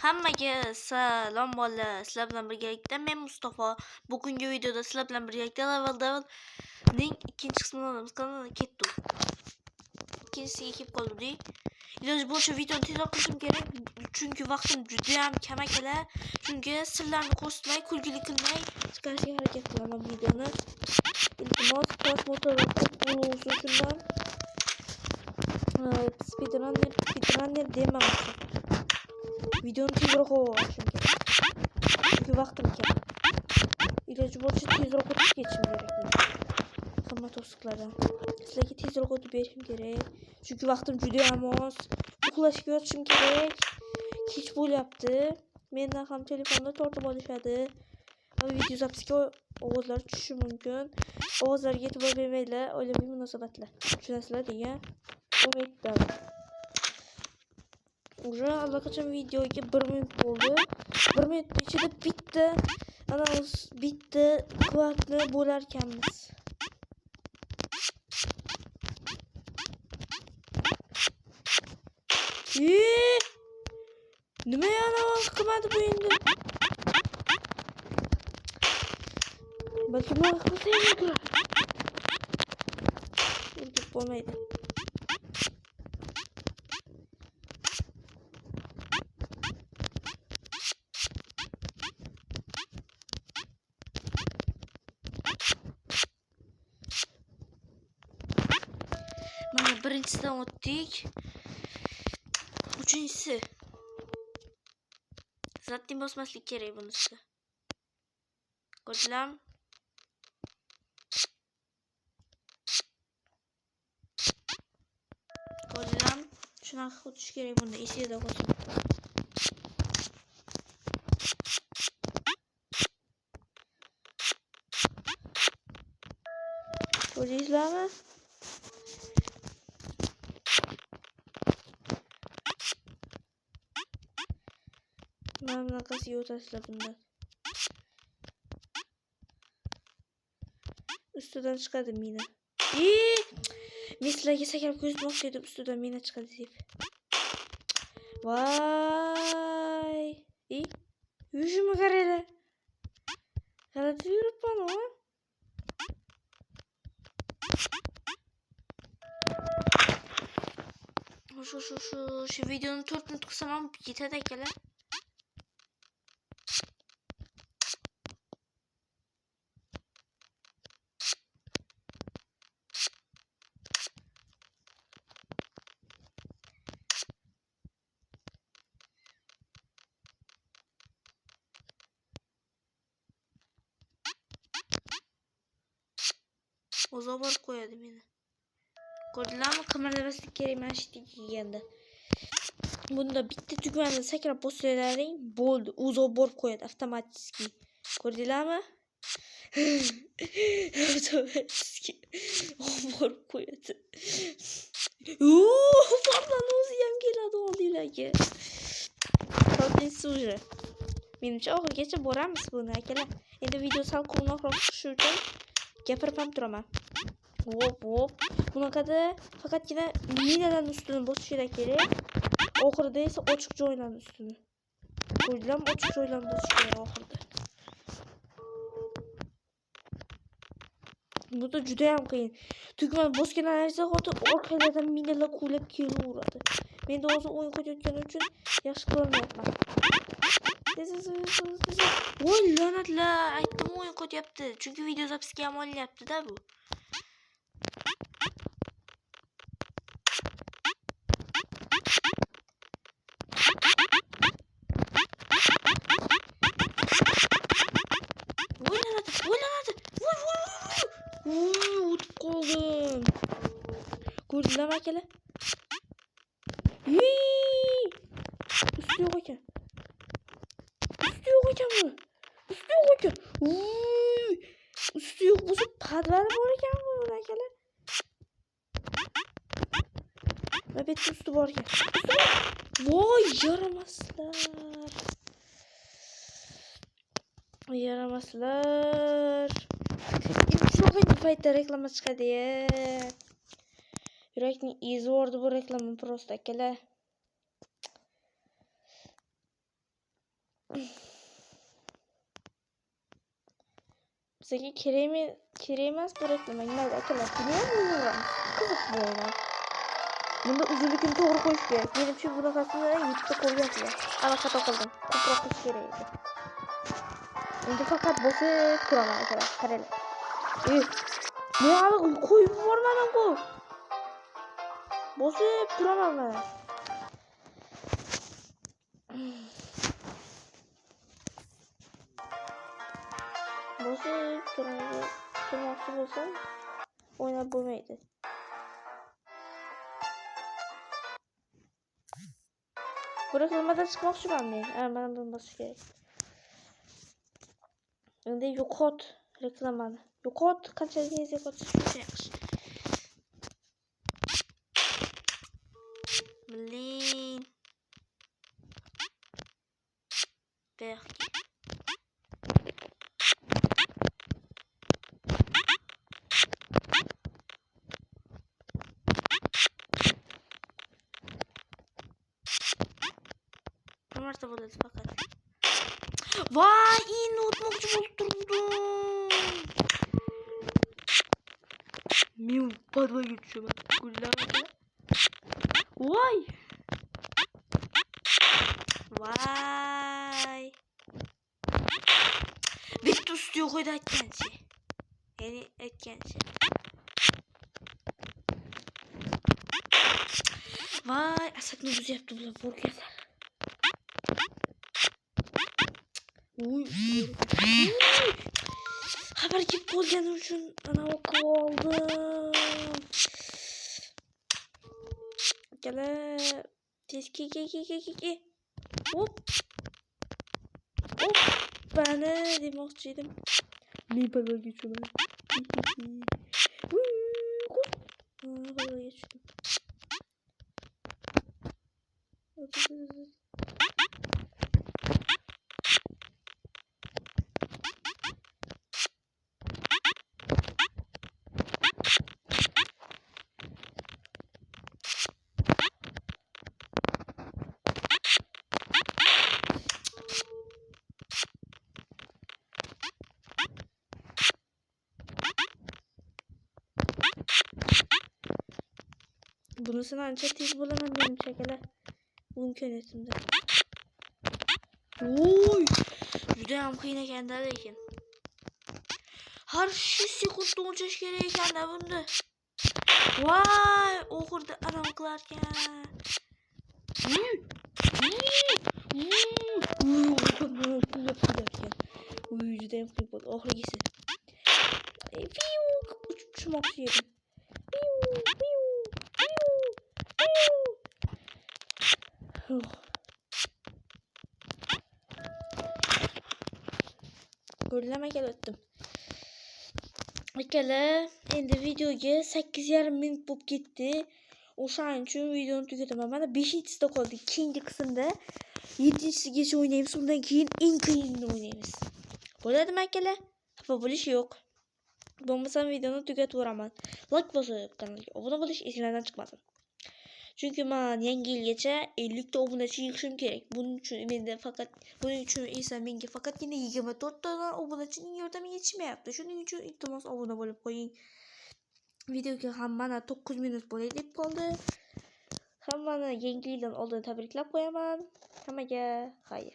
Hammaga salom bolalar. Sizlar bilan birgalikda men Mustafa. Bugungi videoda sizlar bilan birgalikda Level'ning ikkinchi qismini olamiz. Kanalga ketdik. İkincisiga kelib qoldik. Iloji bo'yicha videoni tezroq qilishim kerak, chunki vaqtim juda ham kam akalar. Shunga sirlarni ko'rsatmay, kulgili qilmay chiqarishga harakat qilaman videoni. Iltimos, prosmotr bo'lsin shundan. Speedrunner demoqchi. Videoni tezroq olishim kerak. Chunki vaqtim kam. Iloji bo'yicha tezroq o'tib ketishim kerak. Hamma to'siqlardan. Sizlarga tezroq o'tib berishim kerak. Chunki vaqtim juda ham oz. Uxlashga yotishim kerak. Kech bo'lyapti. Mendan ham telefonni tortib olishadi. Video zapisga ovozlar tushishi mumkin. Ovozlarga e'tibor bermanglar. Oilaviy munosabatlar. Tushunasizlar degan umid qilaman. Уже allaqachon videoga 1 minut bo'ldi. 1 minut ichida bitta kvartni bo'lar ekanmiz. Nima yana qilmadi bu endi? Balki bu qilsa bo'lmaydi. Mana birinchisidan o'tdik. Uchinchisi. Zaten bosmaslik kerak bunisi. Ko'rdilarmi? Ko'rdilarmi? Shunaqa o'tish kerak bunda, esingizda qolsin. Ko'rdingizlarmi? Mana bunaqasiga o'tasizlar bundan. Ustidan chiqadi mina. Men sizlarga sakrab ko'rsatmoqchi edim, ustidan mina chiqadi deb. Voy! Yurishimga qaranglar. G'alati yuribman-ku. Shu videoni 4 minut qilsam ham yetadi akalar. O'zi borib qo'yadi meni. Ko'rdilarmi? Qimirlamaslik kerak mana shu deganda. Bunda bitta tugmani sakrab bosalaring bo'ldi. O'zi borib qo'yadi avtomatik. Ko'rdinglarmi? Avtomatik borib qo'yadi. Fardan o'zi ham keladi oldinglarga. Qoldingiz уже. Menimcha oxirigacha boramiz buni akalar. Endi video sal quvnoqroq chiqishi uchun gapirib ham turaman. Hop. Bunaqada faqatgina minalarning ustini bosish kerak. Oxirida esa ochiq joylarning ustini. Ko'rdilarmi? Ochiq joylarni bosish kerak oxirida. Bu da juda ham qiyin. Tugma bosganlaringizda orqalardan minalar quvlab kelaveradi. Menda hozir o'yin qo'yayotganim uchun yaxshi qilolmayapman. Voy la'natlar, aytdim o'yin qo'yapti. Chunki video zapisga ham olinyapti-da bu. O'tib qoldim. Ko'rdinglarmi akalar? Usti yo'q ekan. Usti yo'q bo'lsa padvari bor ekan bu akalar. Va bitta usti bor ekan. Voy, yaramaslar. Shunaqa paytda reklama chiqadi-ya. Yurakning izi bordi bu reklama prosta akalar. Sizdeki kereğimiz bu reklama. Nerede akıllar? Biliyor musun? Kızık bu oyuna. Bunda uzunlukunu doğru koyuş be. Benim için buna karşısında YouTube'da koyuyor ya. Ama katokıldım. Kupra kuş gereğiydi. Şimdi fakat bosu kuramam arkadaşlar. Kareli. Ne abi koyup varmadan koy. Bosu kuramam ben. Bosu kurmakçı olsam oyuna bulmaydı. Bırakılmadan çıkmak şu ben miyim? Bana bulması gerek. Şimdi yok ot reklamını. Yok ot kaç eliniz yok ot şu şey. Blin. Belki. Varsa bu da fakat. Vay iyi notmokçu buldum. Miu padva geçiyor bak. Gullada. Vay. Vay. Victus diyor koydu etkenci. Yani etkenci. Vay asak ne buz yaptı bu korku yazar. Uy. Haber gibi kolganım için ana oku aldım. Gele. Teski. Hop. Hop. Ben de demokçuydım. Ne bana geçiyor ben. Bana geçiyor. Bunu sana ancak tez bulamam benim şekilde. Bunun yönetimde. Oy! Yüzde yine kendileriken. Her şey sekundda olacak gereken de bunda. Vay! Okurda anamklarken. Yüzde yamkıyım. Okur gitsin. Uçmak yedim. Görüleme gel öttüm. Ekele endi videoga 8,5 minut bo'lib ketdi. O'shaning uchun videoni tugataman. Mana 5-sida qoldik. Keyingi qismda 7-sigacha o'ynaymiz. Undan keyin eng qiyinini o'ynaymiz. Bo'ladimi akalar? Xafa bo'lish yo'q. Bo'lmasam videoni tugatib yuboraman. Like bosib kanalga obuna bo'lish esingizdan chiqmasin. Chunki men yangi yilgacha 50 ta obunachi yig'ishim kerak. Buning uchun esa menga faqatgina 24 ta obunachining yordami yetishmayapti. Shuning uchun iltimos obuna bo'lib qo'ying. Videoga ham mana 9 minut bo'lay deb qoldi. Hammani yangi yildan oldin tabriklab qo'yaman. Hammaga xayr.